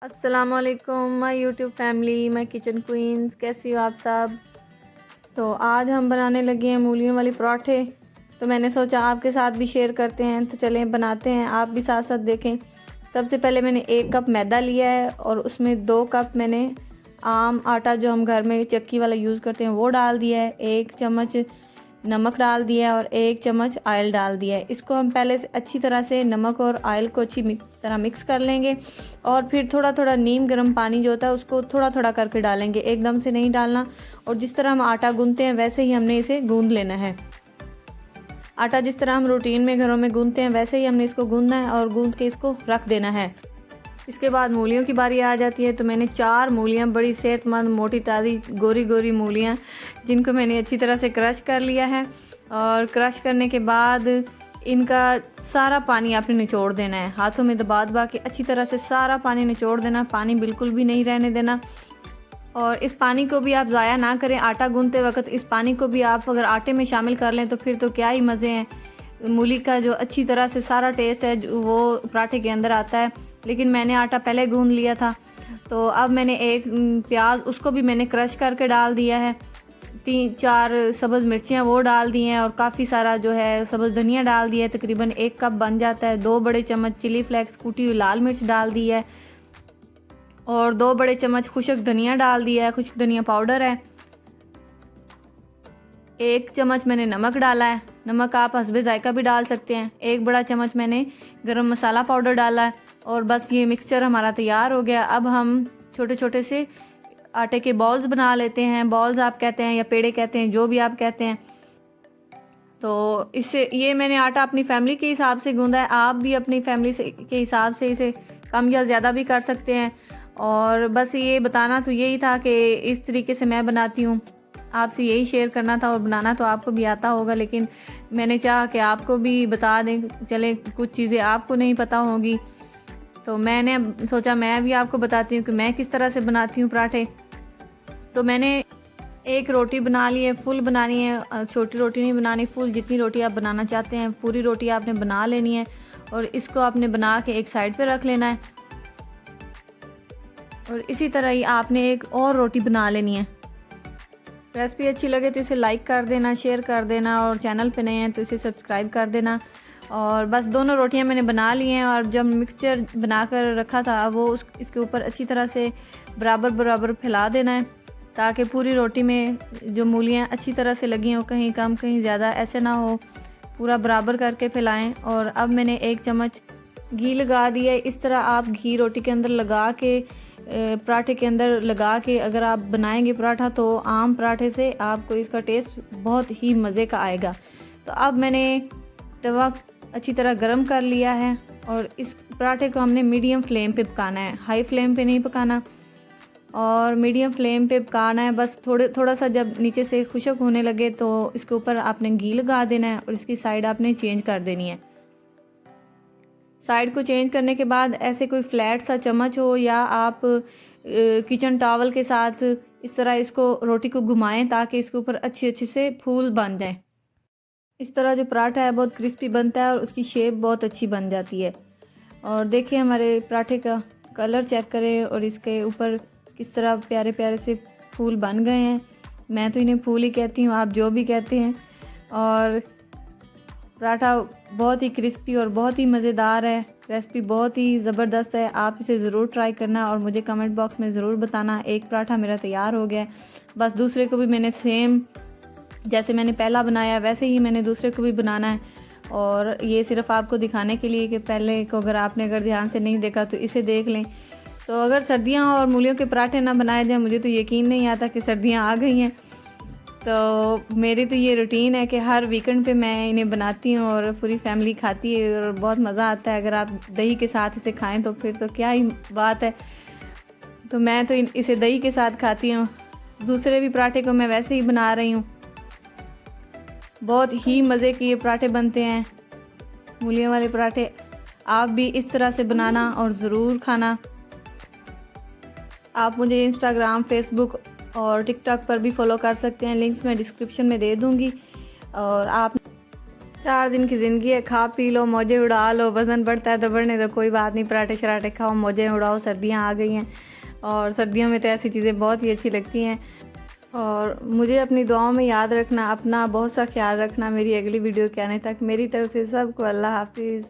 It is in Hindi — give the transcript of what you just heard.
अस्सलामुअलैकुम my YouTube family, my kitchen queens, कैसी हो आप सब। तो आज हम बनाने लगे हैं मूलियों वाले पराठे। तो मैंने सोचा आपके साथ भी शेयर करते हैं, तो चलें बनाते हैं, आप भी साथ साथ देखें। सबसे पहले मैंने 1 कप मैदा लिया है और उसमें 2 कप मैंने आम आटा जो हम घर में चक्की वाला यूज़ करते हैं वो डाल दिया है। 1 चम्मच नमक डाल दिया है और 1 चम्मच ऑयल डाल दिया है। इसको हम पहले से अच्छी तरह से नमक और ऑयल को अच्छी तरह मिक्स कर लेंगे और फिर थोड़ा थोड़ा नीम गर्म पानी जो होता है उसको थोड़ा थोड़ा करके डालेंगे, एकदम से नहीं डालना। और जिस तरह हम आटा गूंथते हैं वैसे ही हमने इसे गूंथ लेना है। आटा जिस तरह हम रूटीन में घरों में गूंथते हैं वैसे ही हमने इसको गूंथना है और गूंथ के इसको रख देना है। इसके बाद मूलियों की बारी आ जाती है। तो मैंने 4 मूलियाँ, बड़ी सेहतमंद मोटी ताज़ी गोरी गोरी मूलियाँ, जिनको मैंने अच्छी तरह से क्रश कर लिया है। और क्रश करने के बाद इनका सारा पानी आपने निचोड़ देना है, हाथों में दबा दबा के अच्छी तरह से सारा पानी निचोड़ देना, पानी बिल्कुल भी नहीं रहने देना। और इस पानी को भी आप ज़ाया ना करें। आटा गूंथते वक्त इस पानी को भी आप अगर आटे में शामिल कर लें तो फिर तो क्या ही मज़े हैं। मूली का जो अच्छी तरह से सारा टेस्ट है वो पराठे के अंदर आता है। लेकिन मैंने आटा पहले गूंथ लिया था। तो अब मैंने 1 प्याज उसको भी मैंने क्रश करके डाल दिया है। 3-4 सब्ज़ मिर्चियाँ वो डाल दी हैं और काफ़ी सारा जो है सब्ज़ धनिया डाल दिया है, तकरीबन 1 कप बन जाता है। 2 बड़े चम्मच चिली फ्लेक्स कूटी हुई लाल मिर्च डाल दी है और 2 बड़े चम्मच खुश्क धनिया डाल दिया है, खुश्क धनिया पाउडर है। 1 चम्मच मैंने नमक डाला है, नमक आप हस्बे जायका भी डाल सकते हैं। 1 बड़ा चम्मच मैंने गरम मसाला पाउडर डाला है और बस ये मिक्सचर हमारा तैयार हो गया। अब हम छोटे छोटे से आटे के बॉल्स बना लेते हैं। बॉल्स आप कहते हैं या पेड़े कहते हैं, जो भी आप कहते हैं। तो इससे ये मैंने आटा अपनी फैमिली के हिसाब से गूंदा है, आप भी अपनी फैमिली से के हिसाब से इसे कम या ज़्यादा भी कर सकते हैं। और बस ये बताना तो यही था कि इस तरीके से मैं बनाती हूँ, आपसे यही शेयर करना था। और बनाना तो आपको भी आता होगा, लेकिन मैंने चाहा कि आपको भी बता दें, चले कुछ चीज़ें आपको नहीं पता होंगी तो मैंने सोचा मैं भी आपको बताती हूँ कि मैं किस तरह से बनाती हूँ पराठे। तो मैंने 1 रोटी बना ली है, फुल बनानी है, छोटी रोटी नहीं बनानी, फुल जितनी रोटी आप बनाना चाहते हैं पूरी रोटी आपने बना लेनी है। और इसको आपने बना के एक साइड पे रख लेना है। और इसी तरह ही आपने एक और रोटी बना लेनी है। रेसिपी अच्छी लगे तो इसे लाइक कर देना, शेयर कर देना और चैनल पे नए हैं तो इसे सब्सक्राइब कर देना। और बस दोनों रोटियां मैंने बना ली हैं और जब मिक्सचर बनाकर रखा था वो इसके ऊपर अच्छी तरह से बराबर बराबर फैला देना है, ताकि पूरी रोटी में जो मूलियां अच्छी तरह से लगी हों, कहीं कम कहीं ज़्यादा ऐसे ना हो, पूरा बराबर करके फैलाएं। और अब मैंने 1 चम्मच घी लगा दिया है। इस तरह आप घी रोटी के अंदर लगा के पराठे के अंदर लगा के अगर आप बनाएंगे पराठा तो आम पराठे से आपको इसका टेस्ट बहुत ही मज़े का आएगा। तो अब मैंने तवा अच्छी तरह गरम कर लिया है और इस पराठे को हमने मीडियम फ्लेम पे पकाना है, हाई फ्लेम पे नहीं पकाना। और मीडियम फ्लेम पे पकाना है। बस थोड़ा सा जब नीचे से खुश्क होने लगे तो इसके ऊपर आपने घी लगा देना है और इसकी साइड आपने चेंज कर देनी है। साइड को चेंज करने के बाद ऐसे कोई फ्लैट सा चम्मच हो या आप किचन टॉवल के साथ इस तरह इसको रोटी को घुमाएं ताकि इसके ऊपर अच्छे अच्छे से फूल बन जाएं। इस तरह जो पराठा है बहुत क्रिस्पी बनता है और उसकी शेप बहुत अच्छी बन जाती है। और देखिए हमारे पराठे का कलर चेक करें और इसके ऊपर किस तरह प्यारे प्यारे से फूल बन गए हैं। मैं तो इन्हें फूल ही कहती हूँ, आप जो भी कहते हैं। और पराठा बहुत ही क्रिस्पी और बहुत ही मज़ेदार है। रेसिपी बहुत ही ज़बरदस्त है, आप इसे ज़रूर ट्राई करना और मुझे कमेंट बॉक्स में ज़रूर बताना। 1 पराठा मेरा तैयार हो गया है। बस दूसरे को भी मैंने सेम जैसे मैंने पहला बनाया वैसे ही मैंने दूसरे को भी बनाना है। और ये सिर्फ आपको दिखाने के लिए कि पहले को अगर ध्यान से नहीं देखा तो इसे देख लें। तो अगर सर्दियाँ और मूलियों के पराठे ना बनाए जाएँ, मुझे तो यकीन नहीं आता कि सर्दियाँ आ गई हैं। तो मेरी तो ये रूटीन है कि हर वीकेंड पे मैं इन्हें बनाती हूँ और पूरी फैमिली खाती है और बहुत मज़ा आता है। अगर आप दही के साथ इसे खाएं तो फिर तो क्या ही बात है। तो मैं तो इसे दही के साथ खाती हूँ। दूसरे भी पराठे को मैं वैसे ही बना रही हूँ। बहुत ही मज़े के ये पराठे बनते हैं, मूलियों वाले पराठे। आप भी इस तरह से बनाना और ज़रूर खाना। आप मुझे इंस्टाग्राम, फेसबुक और टिकटॉक पर भी फॉलो कर सकते हैं, लिंक्स मैं डिस्क्रिप्शन में दे दूँगी। और आप 4 दिन की ज़िंदगी है, खा पी लो, मौजें उड़ा लो। वज़न बढ़ता है तो बढ़ने दो, कोई बात नहीं। पराठे शराठे खाओ, मौजें उड़ाओ। सर्दियाँ आ गई हैं और सर्दियों में तो ऐसी चीज़ें बहुत ही अच्छी लगती हैं। और मुझे अपनी दुआओं में याद रखना, अपना बहुत सा ख्याल रखना। मेरी अगली वीडियो के आने तक मेरी तरफ से सबको अल्लाह हाफिज़।